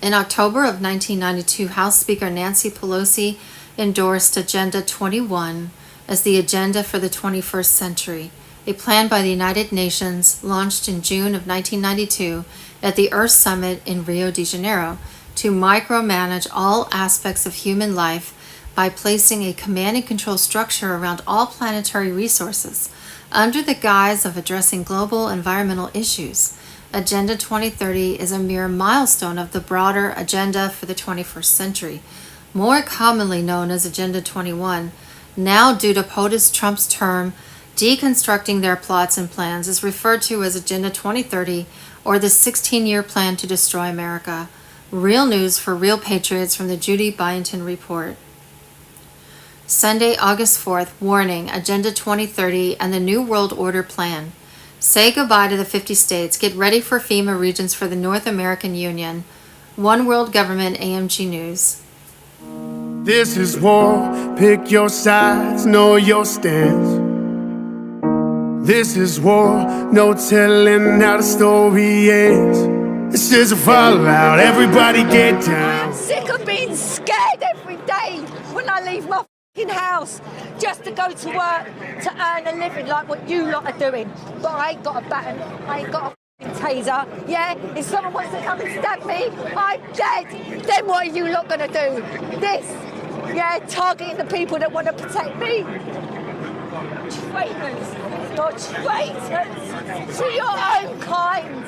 Speaker 2: In October of 1992, House Speaker Nancy Pelosi endorsed Agenda 21 as the agenda for the 21st century, a plan by the United Nations launched in June of 1992 at the Earth Summit in Rio de Janeiro to micromanage all aspects of human life by placing a command and control structure around all planetary resources under the guise of addressing global environmental issues. Agenda 2030 is a mere milestone of the broader agenda for the 21st century, more commonly known as Agenda 21. Now, due to POTUS Trump's term, deconstructing their plots and plans is referred to as Agenda 2030 or the 16-year plan to destroy America. Real news for real patriots from the Judy Byington Report. Sunday, August 4th, warning, Agenda 2030 and the New World Order Plan. Say goodbye to the 50 states. Get ready for FEMA regions for the North American Union. One World Government, AMG News.
Speaker 6: This is war. Pick your sides, know your stance. This is war. No telling how the story ends. This is a fallout. Everybody get down.
Speaker 7: I'm sick of being scared every day when I leave my house just to go to work to earn a living like what you lot are doing. But I ain't got a baton, I ain't got a taser. Yeah, if someone wants to come and stab me, I'm dead. Then what are you lot gonna do? This, yeah, targeting the people that want to protect me. Traitors, you're traitors to your own kind.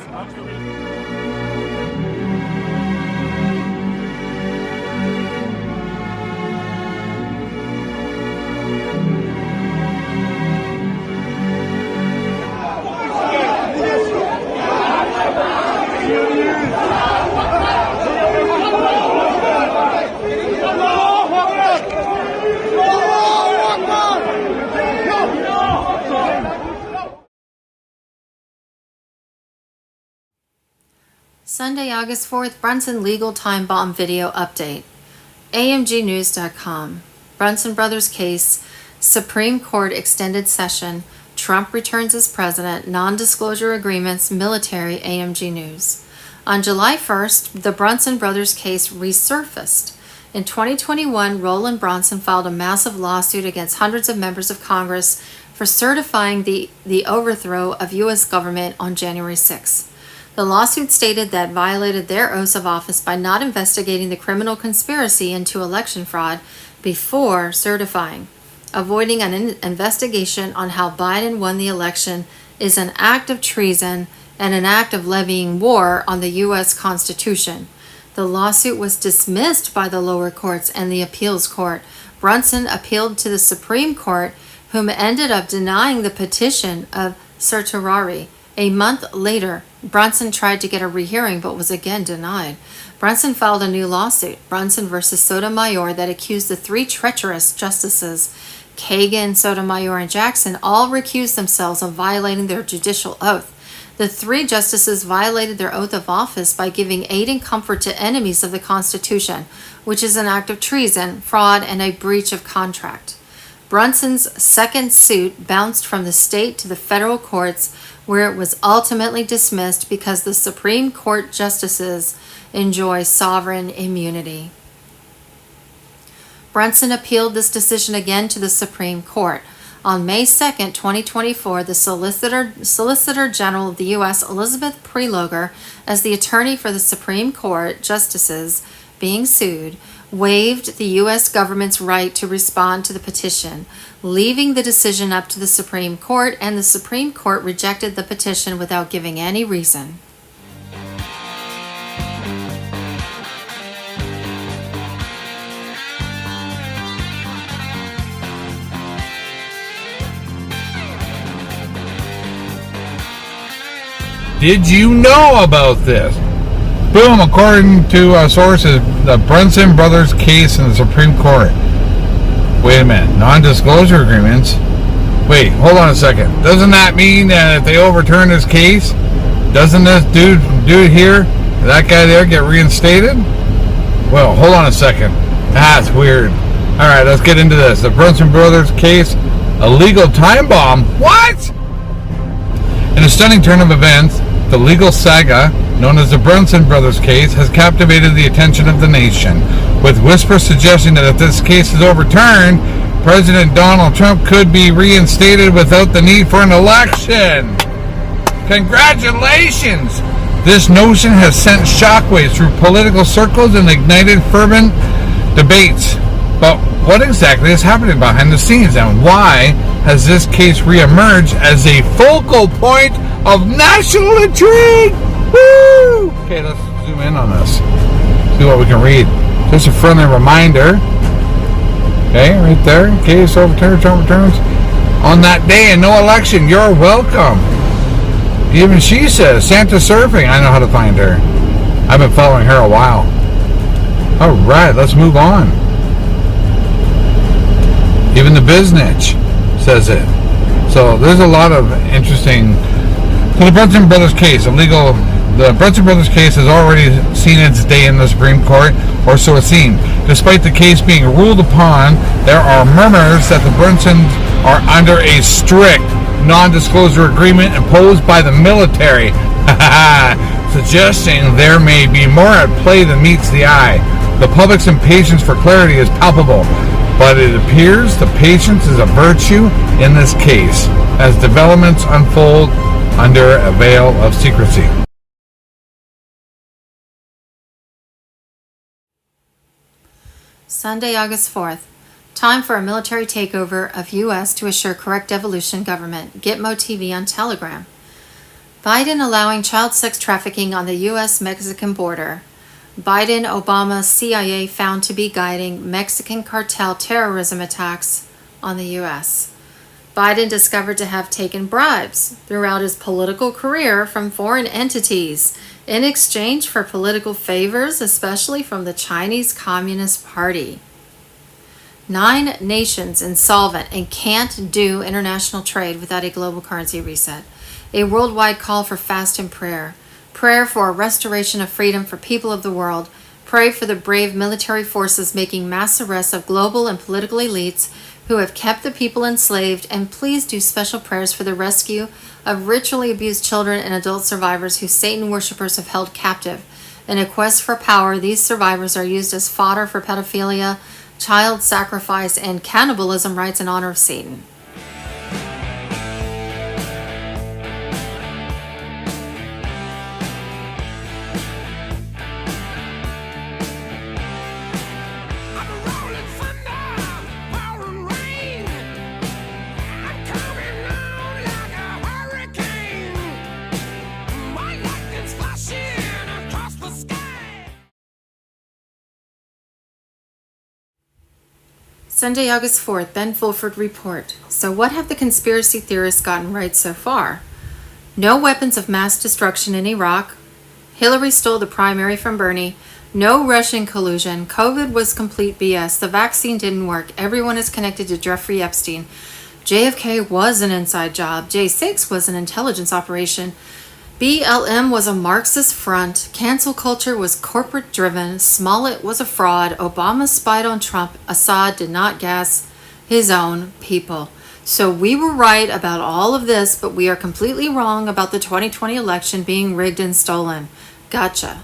Speaker 2: Sunday, August 4th, Brunson legal time bomb video update. AMGnews.com. Brunson Brothers case, Supreme Court extended session, Trump returns as president, non-disclosure agreements, military, AMG News. On July 1st, the Brunson Brothers case resurfaced. In 2021, Roland Bronson filed a massive lawsuit against hundreds of members of Congress for certifying the overthrow of U.S. government on January 6. The lawsuit stated that violated their oaths of office by not investigating the criminal conspiracy into election fraud before certifying. Avoiding an investigation on how Biden won the election is an act of treason and an act of levying war on the U.S. Constitution. The lawsuit was dismissed by the lower courts and the appeals court. Brunson appealed to the Supreme Court, whom ended up denying the petition of certiorari. A month later, Brunson tried to get a rehearing but was again denied. Brunson filed a new lawsuit, Brunson versus Sotomayor, that accused the three treacherous justices, Kagan, Sotomayor, and Jackson, all recused themselves of violating their judicial oath. The three justices violated their oath of office by giving aid and comfort to enemies of the Constitution, which is an act of treason, fraud, and a breach of contract. Brunson's second suit bounced from the state to the federal courts, where it was ultimately dismissed because the Supreme Court justices enjoy sovereign immunity. Brunson appealed this decision again to the Supreme Court. On May 2, 2024, the Solicitor General of the U.S., Elizabeth Prelogar, as the attorney for the Supreme Court justices being sued, waived the U.S. government's right to respond to the petition, leaving the decision up to the Supreme Court, and the Supreme Court rejected the petition without giving any reason.
Speaker 8: Did you know about this? Boom, according to sources, the Brunson Brothers case in the Supreme Court. Wait a minute, non-disclosure agreements? Wait, hold on a second. Doesn't that mean that if they overturn this case, doesn't this dude here, that guy there, get reinstated? Well, hold on a second. That's weird. Alright, let's get into this. The Brunson Brothers case, a legal time bomb. What? In a stunning turn of events, the legal saga known as the Brunson Brothers case has captivated the attention of the nation, with whispers suggesting that if this case is overturned, President Donald Trump could be reinstated without the need for an election. Congratulations! This notion has sent shockwaves through political circles and ignited fervent debates. But what exactly is happening behind the scenes, and why has this case reemerged as a focal point of national intrigue? Woo! Okay, let's zoom in on this. See what we can read. Just a friendly reminder. Okay, right there. Case overturned, Trump returns. On that day and no election, you're welcome. Even she says, Santa surfing. I know how to find her. I've been following her a while. Alright, let's move on. Even the Biznitch says it. So there's a lot of interesting. So the Brunson Brothers case, the Brunson Brothers case has already seen its day in the Supreme Court, or so it seemed. Despite the case being ruled upon, there are murmurs that the Brunsons are under a strict non-disclosure agreement imposed by the military, suggesting there may be more at play than meets the eye. The public's impatience for clarity is palpable, but it appears the patience is a virtue in this case, as developments unfold under a veil of secrecy.
Speaker 2: Sunday, August 4th. Time for a military takeover of U.S. to assure correct devolution government. Gitmo TV on Telegram. Biden allowing child sex trafficking on the U.S.-Mexican border. Biden, Obama, CIA found to be guiding Mexican cartel terrorism attacks on the U.S. Biden discovered to have taken bribes throughout his political career from foreign entities in exchange for political favors, especially from the Chinese Communist Party. 9 nations insolvent and can't do international trade without a global currency reset. A worldwide call for fast and prayer. Prayer for a restoration of freedom for people of the world. Pray for the brave military forces making mass arrests of global and political elites who have kept the people enslaved, and please do special prayers for the rescue of ritually abused children and adult survivors who Satan worshippers have held captive. In a quest for power, these survivors are used as fodder for pedophilia, child sacrifice, and cannibalism rites in honor of Satan. Sunday, August 4th, Ben Fulford Report. So what have the conspiracy theorists gotten right so far? No weapons of mass destruction in Iraq. Hillary stole the primary from Bernie. No Russian collusion. COVID was complete BS. The vaccine didn't work. Everyone is connected to Jeffrey Epstein. JFK was an inside job. J6 was an intelligence operation. BLM was a Marxist front. Cancel culture was corporate driven. Smollett was a fraud. Obama spied on Trump. Assad did not gas his own people. So we were right about all of this, but we are completely wrong about the 2020 election being rigged and stolen. Gotcha.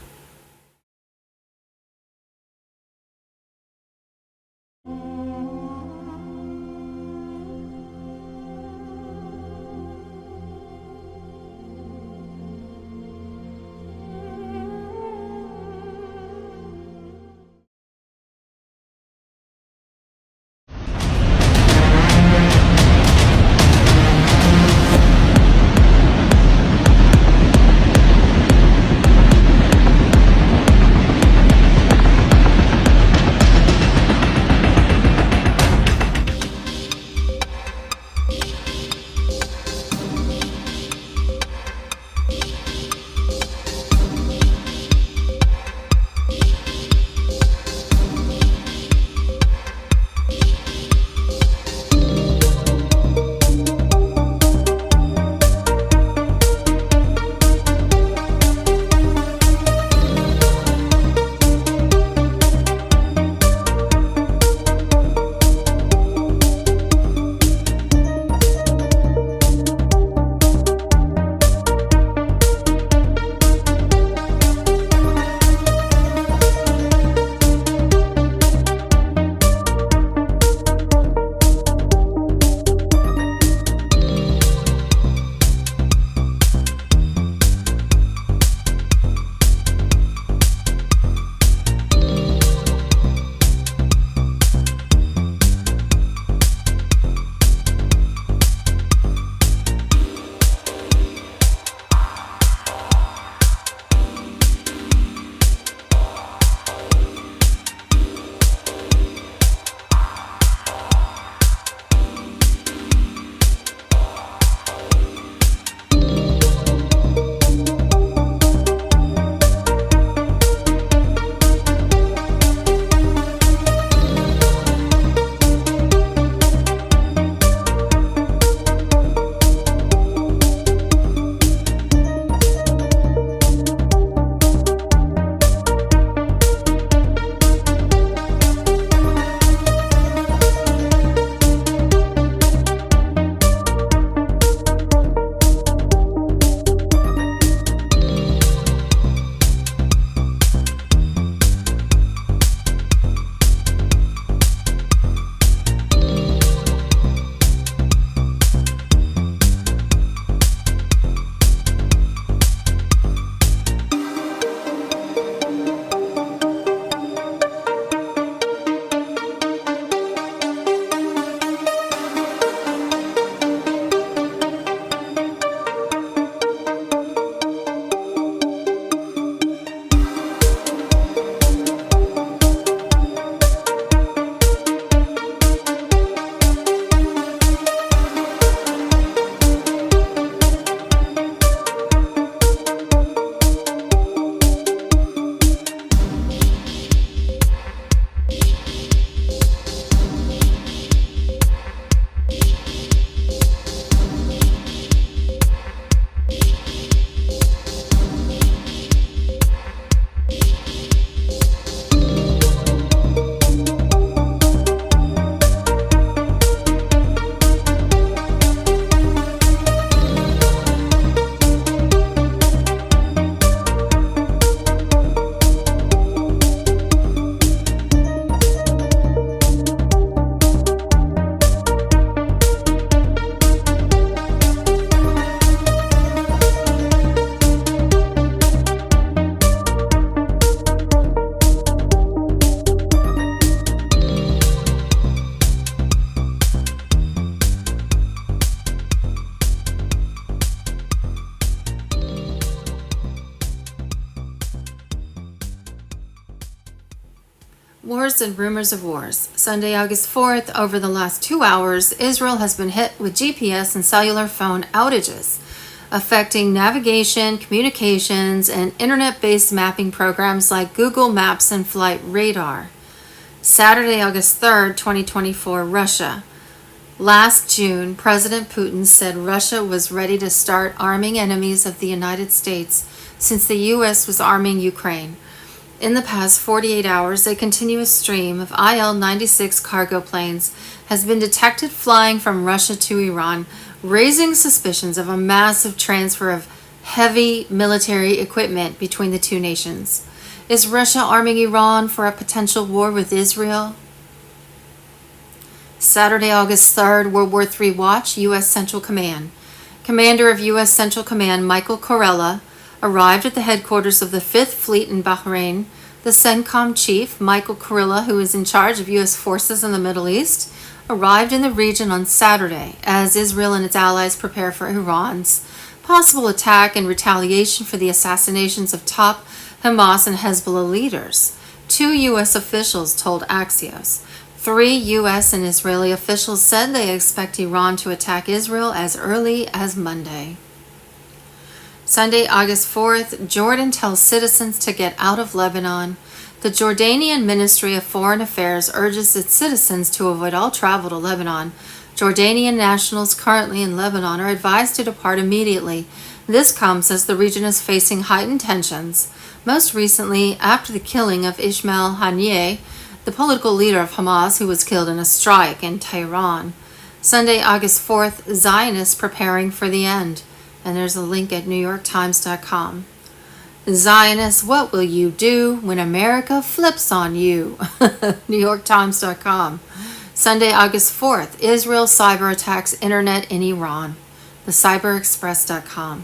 Speaker 2: Wars and rumors of wars. Sunday, August 4th, over the last 2 hours, Israel has been hit with GPS and cellular phone outages, affecting navigation, communications, and internet-based mapping programs like Google Maps and Flight Radar. Saturday, August 3rd, 2024, Russia. Last June, President Putin said Russia was ready to start arming enemies of the United States since the U.S. was arming Ukraine. In the past 48 hours, a continuous stream of Il-96 cargo planes has been detected flying from Russia to Iran, raising suspicions of a massive transfer of heavy military equipment between the two nations. Is Russia arming Iran for a potential war with Israel? Saturday, August 3rd, World War III Watch, U.S. Central Command. Commander of U.S. Central Command Michael Corella arrived at the headquarters of the 5th Fleet in Bahrain. The CENTCOM chief, Michael Corella, who is in charge of U.S. forces in the Middle East, arrived in the region on Saturday as Israel and its allies prepare for Iran's possible attack in retaliation for the assassinations of top Hamas and Hezbollah leaders. 2 U.S. officials told Axios. 3 U.S. and Israeli officials said they expect Iran to attack Israel as early as Monday. Sunday, August 4th, Jordan tells citizens to get out of Lebanon. The Jordanian Ministry of Foreign Affairs urges its citizens to avoid all travel to Lebanon. Jordanian nationals currently in Lebanon are advised to depart immediately. This comes as the region is facing heightened tensions, most recently after the killing of Ismail Haniyeh, the political leader of Hamas who was killed in a strike in Tehran. Sunday, August 4th, Zionists preparing for the end. And there's a link at NewYorkTimes.com. Zionists, what will you do when America flips on you? NewYorkTimes.com. Sunday, August 4th, Israel cyber attacks internet in Iran. TheCyberExpress.com.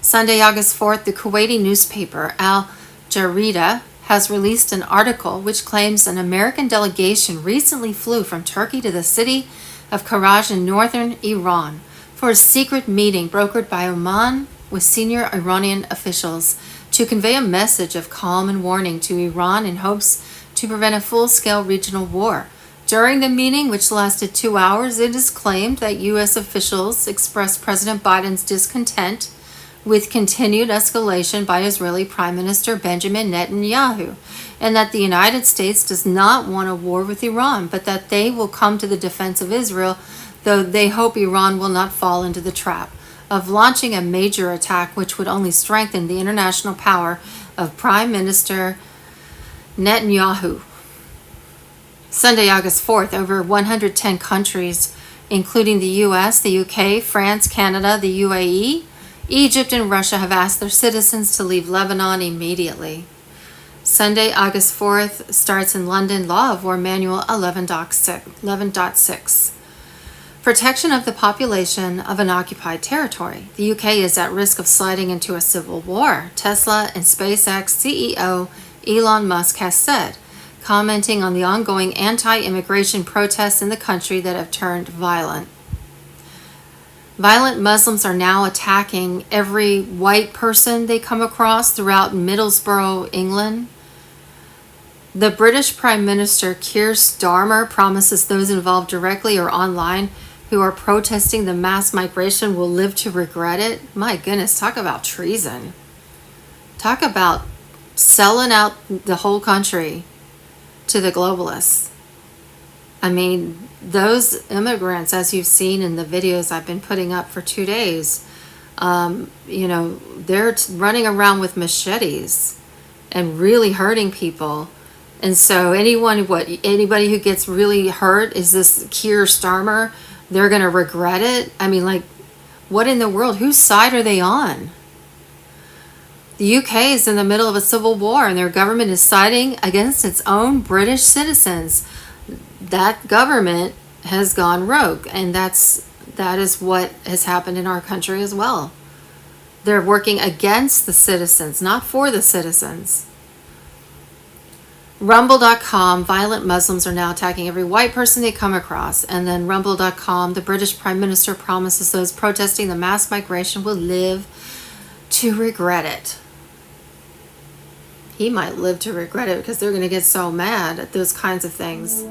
Speaker 2: Sunday, August 4th, the Kuwaiti newspaper Al Jarida has released an article which claims an American delegation recently flew from Turkey to the city of Karaj in northern Iran for a secret meeting brokered by Oman with senior Iranian officials to convey a message of calm and warning to Iran in hopes to prevent a full-scale regional war. During the meeting, which lasted 2 hours, it is claimed that U.S. officials expressed President Biden's discontent with continued escalation by Israeli Prime Minister Benjamin Netanyahu, and that the United States does not want a war with Iran, but that they will come to the defense of Israel, though they hope Iran will not fall into the trap of launching a major attack which would only strengthen the international power of Prime Minister Netanyahu. Sunday, August 4th, over 110 countries, including the US, the UK, France, Canada, the UAE, Egypt, and Russia, have asked their citizens to leave Lebanon immediately. Sunday, August 4th, starts in London Law of War Manual 11.6. Protection of the population of an occupied territory. The UK is at risk of sliding into a civil war, Tesla and SpaceX CEO Elon Musk has said, commenting on the ongoing anti-immigration protests in the country that have turned violent. Violent Muslims are now attacking every white person they come across throughout Middlesbrough, England. The British Prime Minister Keir Starmer promises those involved directly or online who are protesting the mass migration will live to regret it. My goodness, talk about treason. Talk about selling out the whole country to the globalists. I mean, those immigrants, as you've seen in the videos I've been putting up for 2 days, they're running around with machetes and really hurting people. And so anybody who gets really hurt, is this Keir Starmer? They're going to regret it. I mean, like, what in the world? Whose side are they on? The UK is in the middle of a civil war and their government is siding against its own British citizens. That government has gone rogue, and that is what has happened in our country as well. They're working against the citizens, not for the citizens. Rumble.com, violent Muslims are now attacking every white person they come across. And then Rumble.com, the British Prime Minister promises those protesting the mass migration will live to regret it. He might live to regret it because they're going to get so mad at those kinds of things.